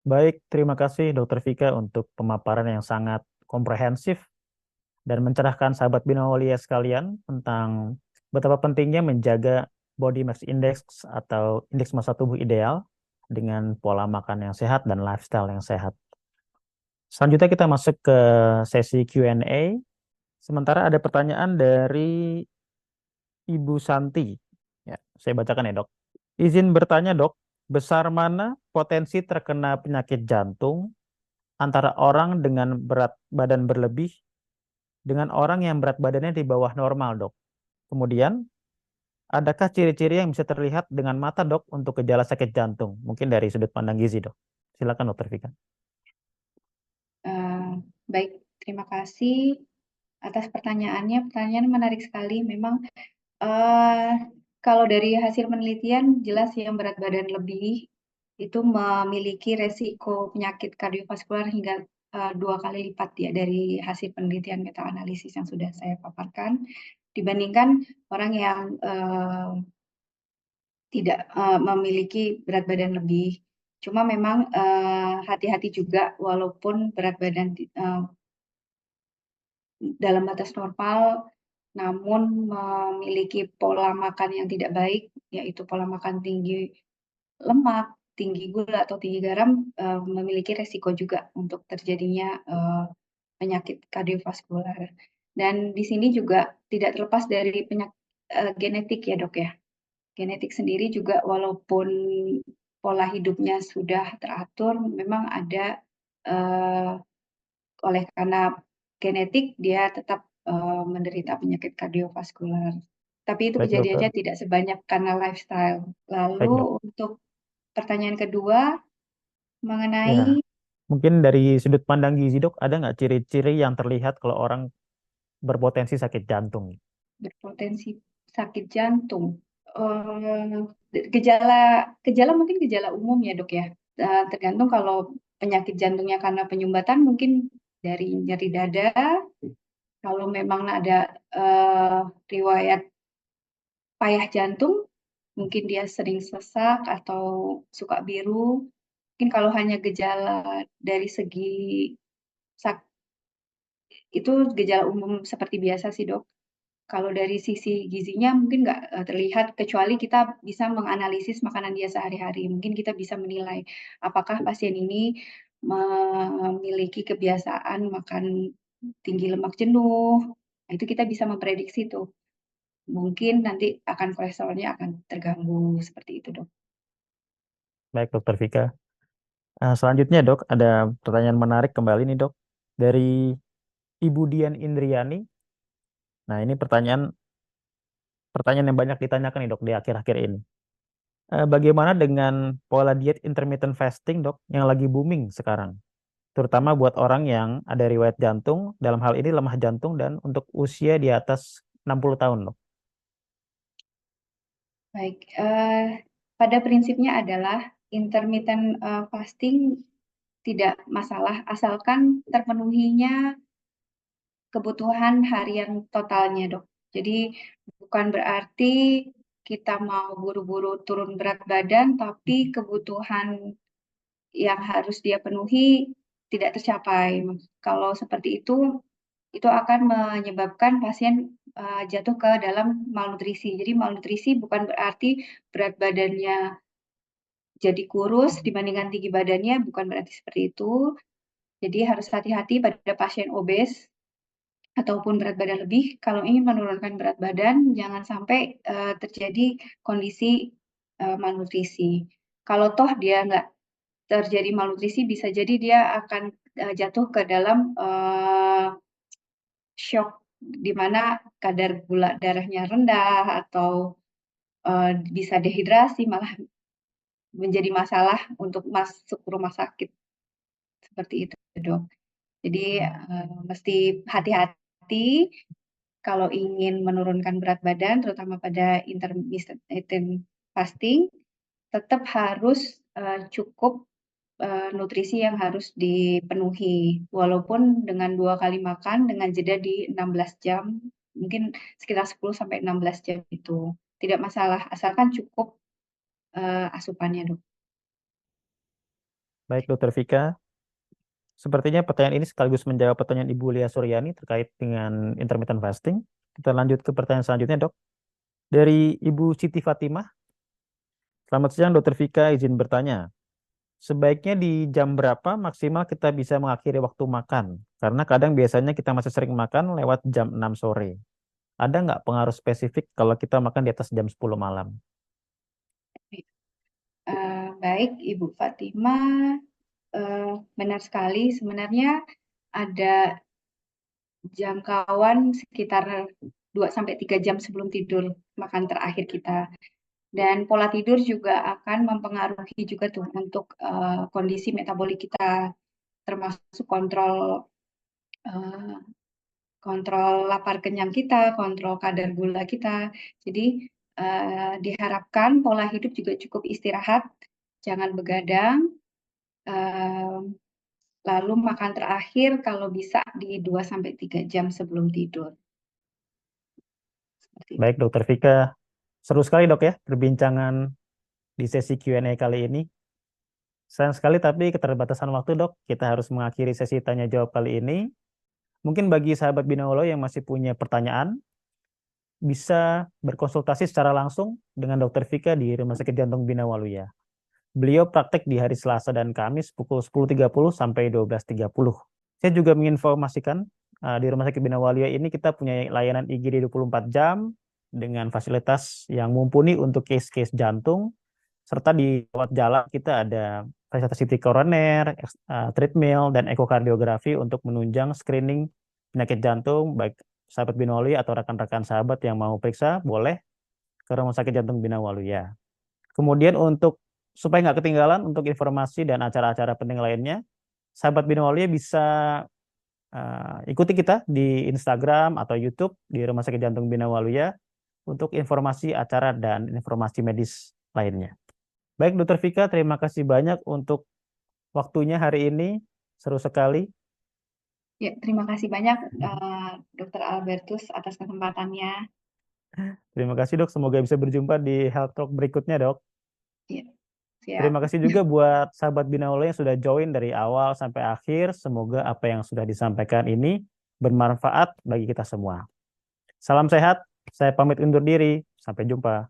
Baik, terima kasih Dokter Vika untuk pemaparan yang sangat komprehensif dan mencerahkan sahabat Bina Walia sekalian tentang betapa pentingnya menjaga body mass index atau indeks massa tubuh ideal dengan pola makan yang sehat dan lifestyle yang sehat. Selanjutnya kita masuk ke sesi Q&A. Sementara ada pertanyaan dari Ibu Santi. Ya, saya bacakan ya, Dok. Izin bertanya, Dok, besar mana potensi terkena penyakit jantung antara orang dengan berat badan berlebih dengan orang yang berat badannya di bawah normal, Dok? Kemudian, adakah ciri-ciri yang bisa terlihat dengan mata, Dok, untuk gejala sakit jantung? Mungkin dari sudut pandang gizi, Dok. Silakan, Dokter Vika. Eh, Baik, terima kasih atas pertanyaannya. Pertanyaan menarik sekali. Memang eh, kalau dari hasil penelitian jelas yang berat badan lebih itu memiliki resiko penyakit kardiovaskular hingga 2 kali lipat ya dari hasil penelitian meta analisis yang sudah saya paparkan dibandingkan orang yang tidak memiliki berat badan lebih. Cuma memang hati-hati juga walaupun berat badan dalam batas normal, namun memiliki pola makan yang tidak baik, yaitu pola makan tinggi lemak, tinggi gula atau tinggi garam, memiliki resiko juga untuk terjadinya penyakit kardiovaskular. Dan di sini juga tidak terlepas dari penyakit genetik ya dok ya. Genetik sendiri juga walaupun pola hidupnya sudah teratur, memang ada eh, oleh karena genetik dia tetap menderita penyakit kardiovaskular. Tapi itu Baik, kejadiannya Dokter. tidak sebanyak karena lifestyle. Baik, Lalu Dok. untuk pertanyaan kedua Ya, mengenai mungkin dari sudut pandang gizi, Dok, ada nggak ciri-ciri yang terlihat kalau orang berpotensi sakit jantung? berpotensi sakit jantung, gejala gejala mungkin gejala umum ya dok ya. Tergantung kalau penyakit jantungnya karena penyumbatan mungkin dari nyeri dada. Kalau memang ada riwayat payah jantung, mungkin dia sering sesak atau suka biru. Mungkin kalau hanya gejala dari segi sak itu gejala umum seperti biasa sih dok. Kalau dari sisi gizinya mungkin nggak terlihat kecuali kita bisa menganalisis makanan dia sehari-hari. Mungkin kita bisa menilai apakah pasien ini memiliki kebiasaan makan tinggi lemak jenuh. Nah, itu kita bisa memprediksi tuh. Mungkin nanti akan kolesterolnya akan terganggu seperti itu, Dok. Baik, Dokter Vika. Selanjutnya, Dok, ada pertanyaan menarik kembali nih, Dok. Dari Ibu Dian Indriani. Nah, ini pertanyaan pertanyaan yang banyak ditanyakan nih, Dok, di akhir-akhir ini. Bagaimana dengan pola diet intermittent fasting, Dok, yang lagi booming sekarang? Terutama buat orang yang ada riwayat jantung, dalam hal ini lemah jantung dan untuk usia di atas 60 tahun, Dok. Baik, pada prinsipnya adalah intermittent fasting tidak masalah asalkan terpenuhinya kebutuhan harian totalnya, Dok. Jadi bukan berarti kita mau buru-buru turun berat badan, tapi kebutuhan yang harus dia penuhi tidak tercapai. Kalau seperti itu akan menyebabkan pasien jatuh ke dalam malnutrisi. Jadi malnutrisi bukan berarti berat badannya jadi kurus dibandingkan tinggi badannya, bukan berarti seperti itu. Jadi harus hati-hati pada pasien obes ataupun berat badan lebih. Kalau ingin menurunkan berat badan, jangan sampai terjadi kondisi malnutrisi. Kalau toh dia nggak terjadi malnutrisi, bisa jadi dia akan jatuh ke dalam shock di mana kadar gula darahnya rendah atau bisa dehidrasi malah menjadi masalah untuk masuk rumah sakit seperti itu, Dok. Jadi mesti hati-hati kalau ingin menurunkan berat badan, terutama pada intermittent fasting, tetap harus cukup nutrisi yang harus dipenuhi. Walaupun dengan 2 kali makan dengan jeda di 16 jam, mungkin sekitar 10 sampai 16 jam itu. Tidak masalah, asalkan cukup asupannya, Dok. Baik, Dokter Vika. Sepertinya pertanyaan ini sekaligus menjawab pertanyaan Ibu Lia Suryani terkait dengan intermittent fasting. Kita lanjut ke pertanyaan selanjutnya, Dok. Dari Ibu Siti Fatimah. Selamat siang, Dokter Vika. Izin bertanya. Sebaiknya di jam berapa maksimal kita bisa mengakhiri waktu makan? Karena kadang biasanya kita masih sering makan lewat jam 6 sore. Ada nggak pengaruh spesifik kalau kita makan di atas jam 10 malam? Baik, Ibu Fatimah, benar sekali. Sebenarnya ada jangkauan sekitar 2 sampai 3 jam sebelum tidur makan terakhir kita. Dan pola tidur juga akan mempengaruhi juga tuh untuk kondisi metabolik kita, termasuk uh, kontrol lapar kenyang kita, kontrol kadar gula kita. Jadi diharapkan pola hidup juga cukup istirahat, jangan begadang, uh, lalu makan terakhir kalau bisa di 2 sampai 3 jam sebelum tidur. Seperti itu. Baik, Dokter Vika. Seru sekali, Dok, ya, perbincangan di sesi Q&A kali ini. Sayang sekali, tapi keterbatasan waktu, Dok. Kita harus mengakhiri sesi tanya jawab kali ini. Mungkin bagi sahabat Binawolo yang masih punya pertanyaan, bisa berkonsultasi secara langsung dengan Dokter Vika di Rumah Sakit Jantung Bina Waluya. Beliau praktek di hari Selasa dan Kamis pukul 10.30 sampai 12.30. Saya juga menginformasikan di Rumah Sakit Bina Waluya ini kita punya layanan IGD 24 jam dengan fasilitas yang mumpuni untuk case-case jantung, serta di rawat jalan kita ada fasilitas CT koroner, treadmill, dan ekokardiografi untuk menunjang screening penyakit jantung, baik sahabat Bina Waluya atau rekan-rekan sahabat yang mau periksa, boleh ke Rumah Sakit Jantung Bina Waluya. Kemudian untuk supaya nggak ketinggalan untuk informasi dan acara-acara penting lainnya, sahabat Bina Waluya bisa ikuti kita di Instagram atau YouTube di Rumah Sakit Jantung Bina Waluya untuk informasi acara dan informasi medis lainnya. Baik, Dokter Vika, terima kasih banyak untuk waktunya hari ini. Seru sekali. Ya, terima kasih banyak Dr. Albertus atas kesempatannya. Terima kasih, Dok. Semoga bisa berjumpa di Health Talk berikutnya, Dok. Ya, siap. Terima kasih juga buat sahabat Binaulo yang sudah join dari awal sampai akhir. Semoga apa yang sudah disampaikan ini bermanfaat bagi kita semua. Salam sehat. Saya pamit undur diri. Sampai jumpa.